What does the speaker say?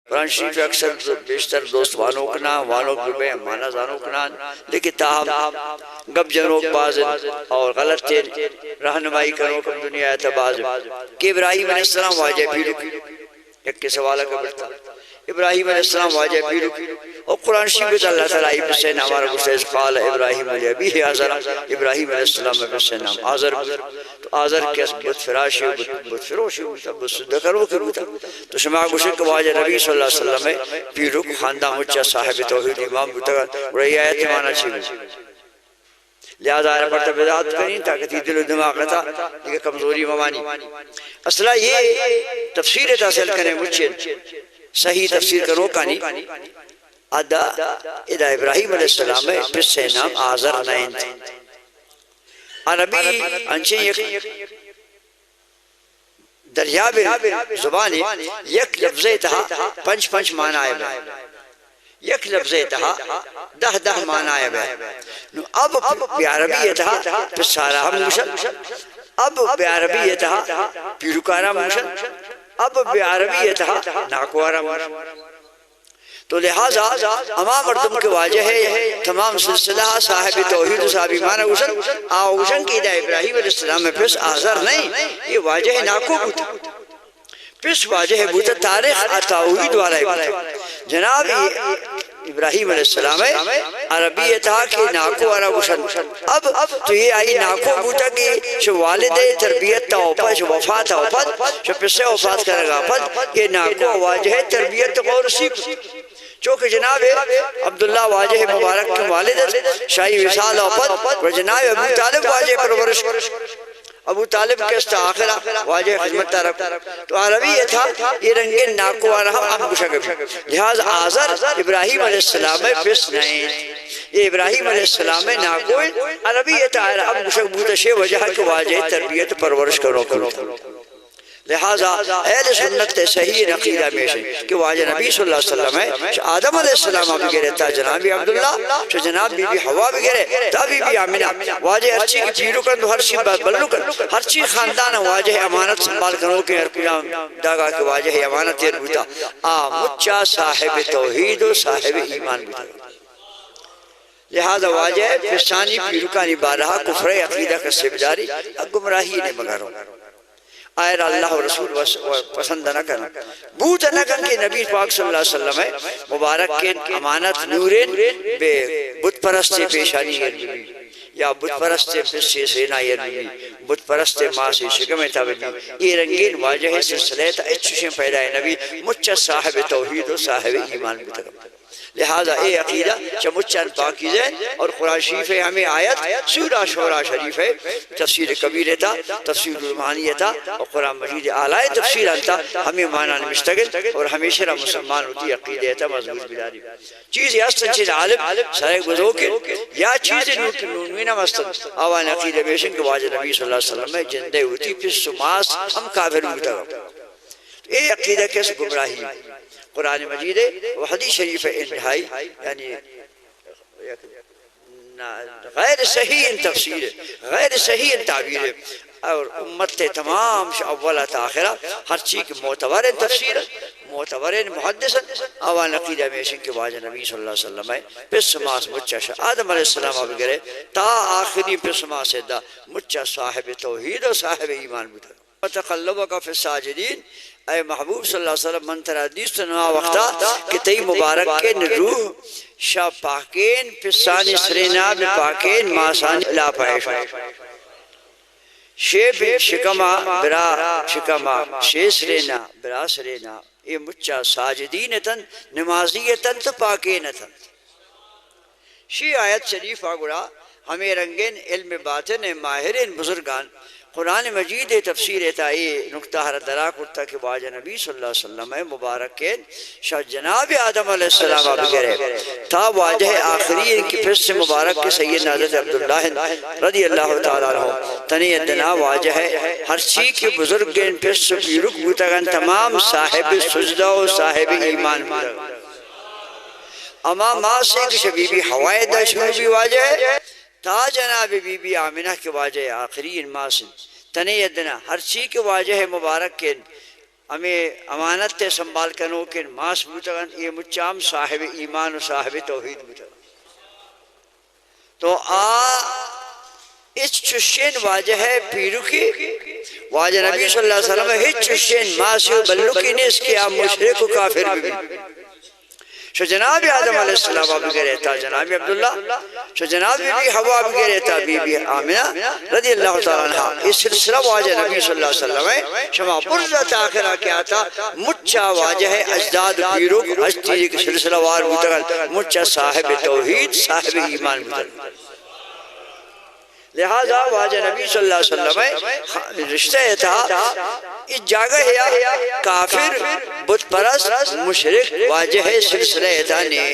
قرآن شریف اکثر بیشتر دوستوانوں کا نام وانوں کے مانا زانوں کا نام لیکن تاہم گب جنوک باز اور غلط تین رہنمائی کرنوں کا دنیا اعتباز کہ ابراہیم علیہ السلام واجہ پیرو ایک کے سوالہ کا بڑھتا ابراہیم علیہ السلام واجہ پیرو اور قرآن شریف اللہ تعالیٰ ابن سے نامار گسیز قال ابراہیم علیہ ابیہ آزر ابراہیم علیہ السلام ابن سے نام آزر تو آزر کس بت فراشی بت فروشی بت صدقروں کے بتا تو شماع گشک واجہ نبی صلی اللہ علیہ وسلم میں پیرو خاندان مچہ صاحب توحید امام بتا رہی آیت مانا چھوڑی لہذا آئے پڑھتا بیدات کریں تاکہ تی دل و دماغ رہتا لیکن کمزوری ممانی اصلا یہ تفسیر تحصیل کرنے مجھے صحیح تفسیر کا روکا نہیں ادا ادا ابراہیم علیہ السلام ہے پس سے نام آزر نائن عربی انچے یک دریاب زبانی یک لفظ تہا پنچ پنچ معنی آئے بھائی یک لفظ تہا دہ دہ معنی آئے بھائی اب بعربی تہا پس سارا ہم مشل اب بعربی تہا پیروکارا مشل اب بعربی تہا ناکوارا مشل تو لہذا امام مردم کے واجہ ہے تمام سلسلہ صاحب توحید و صاحب ایمان اوشن آوشن کی دا ابراہیم علیہ السلام میں پس آزر نہیں یہ واجہ ہے ناکو بوتا پس واجہ ہے بوتا تاریخ توحید والا بوتا جناب ابراہیم علیہ السلام ہے عربی تھا کہ ناکو والا اوشن اب تو یہ آئی ناکو بوتا کہ شو والد تربیت تا اوپا شو وفات اوپت شو پس سے وفات کرے گا پت یہ ناکو واجہ ہے تربیت غور سیکھ چونکہ جناب عبداللہ واجہ مبارک کے والد شاہی وصال اوپت و جناب ابو طالب واجہ پرورش ابو طالب کے استا آخرہ واجہ خدمت تارک تو عربی یہ تھا یہ رنگین ناکو آرہا ہم گشک بھی لہذا آزر ابراہیم علیہ السلام ہے پس نہیں یہ ابراہیم علیہ السلام ہے ناکو عربی یہ تھا ہم گشک بوتا شے وجہ کہ واجہ تربیت پرورش کرو لہذا اہل سنت صحیح عقیدہ میں سے کہ واجہ نبی صلی اللہ علیہ وسلم ہے آدم علیہ السلام بھی گرے تا جناب عبداللہ تو جناب بی بی حوا بھی گرے تا بی بی آمینہ واجہ ہر چیز کی پیرو کن تو ہر چیز بلو کن ہر چیز خاندان واجہ امانت سنبھال کرو کہ ہر پیام داگا کہ واجہ امانت تیر بوتا مچا صاحب توحید و صاحب ایمان بوتا لہذا واجہ فسانی پیرو کانی بارہا کفر عقیدہ کا سبداری گمراہی نے مگاروں آئر اللہ و رسول پسند نہ کرنا بوت نہ کرنا کہ نبی پاک صلی اللہ علیہ وسلم ہے مبارک کے امانت نورین بے بت پرست پیشانی یرمی یا بت پرست پسی سینا یرمی بت پرست ماں سے شکم تابدی یہ رنگین واجہ سلسلے تا اچھوشیں پیدا ہے نبی مجھا صاحب توحید و صاحب ایمان بتکم لہذا اے عقیدہ چمچن پاکیز ہے اور قرآن شریف ہے ہمیں آیت سورہ شورہ شریف ہے تفسیر کبیر تھا تفسیر المعانی تھا اور قرآن مجید آلائے تفسیر تھا ہمیں معنی مستقل اور ہمیشہ مسلمان ہوتی عقیدہ تھا مضبوط بلاری چیز یا سنچین عالم سارے گزرو کے یا چیز نونوینہ مستقل آوان عقیدہ بیشن کے واجہ نبی صلی اللہ علیہ وسلم میں جندے ہوتی پھر سماس ہم کافر ہوتا اے عقیدہ کیسے گمراہی قرآن مجید ہے وہ حدیث شریف انتہائی یعنی غیر صحیح تفسیر ہے غیر صحیح تعبیر ہے اور امت تمام اولہ تا آخرہ ہر چیز کی معتبر تفسیر معتبر محدث اوان عقیدہ میشن کے واجہ نبی صلی اللہ علیہ وسلم ہے پس ماس مچہ آدم علیہ السلام اب گرے تا آخری پس ماس دا مچہ صاحب توحید و صاحب ایمان بتا وتقلبک فی الساجدین اے محبوب صلی اللہ علیہ وسلم منتر حدیث تنہا وقتا کہ تی مبارک کے روح شاہ پاکین پسانی سرینا بپاکین ماسانی لا پائش شیب شکما برا شکما شی سرینا برا سرینا اے مچہ ساجدینتن نمازیتن تو پاکینتن شی آیت شریف آگڑا ہمیں رنگین علم باطن ماہرین بزرگان قرآن مجید تفسیر تائی نکتہ ہر درا کرتا کہ واجہ نبی صلی اللہ علیہ وسلم مبارک کے شاہ جناب آدم علیہ السلام اب گرے تا واجہ آخری ان کی پس سے مبارک کے سید حضرت عبداللہ رضی اللہ تعالیٰ عنہ تنی ادنا واجہ ہے ہر چیز کے بزرگ ان پس سے پیرک بوتگن تمام صاحب سجدہ و صاحب ایمان بوتگن اما ماں سے کہ بی بی حوائے دا شروع بھی واجہ ہے تا جناب بی بی آمنہ کے واجہ آخری ان ماں سے تنی ادنا ہر چیز کے واجہ مبارک کے ہمیں امانت تے سنبھال کنو کہ ماس بوتگن یہ مچام صاحب ایمان و صاحب توحید بوتگن تو اس چشین واجہ ہے پیرو کی واجہ نبی صلی اللہ علیہ وسلم ہے چشین ماسی و بلو کی نیس کی آپ مشرک و کافر بھی شو جناب آدم علیہ السلام آپ گئے رہتا جناب عبداللہ شو جناب بی حوا آپ گئے رہتا بی بی آمینہ رضی اللہ تعالیٰ عنہ اس سلسلہ واجہ نبی صلی اللہ علیہ وسلم ہے شما برزت آخرہ کیا تھا مچا واجہ ہے اجداد پیرو ہستی کے سلسلہ وار بتگل مچا صاحب توحید صاحب ایمان بتگل لہذا واجہ نبی صلی اللہ علیہ وسلم رشتہ تھا اس جگہ ہے کافر بت پرست مشرک واجہ سلسلہ تھا نے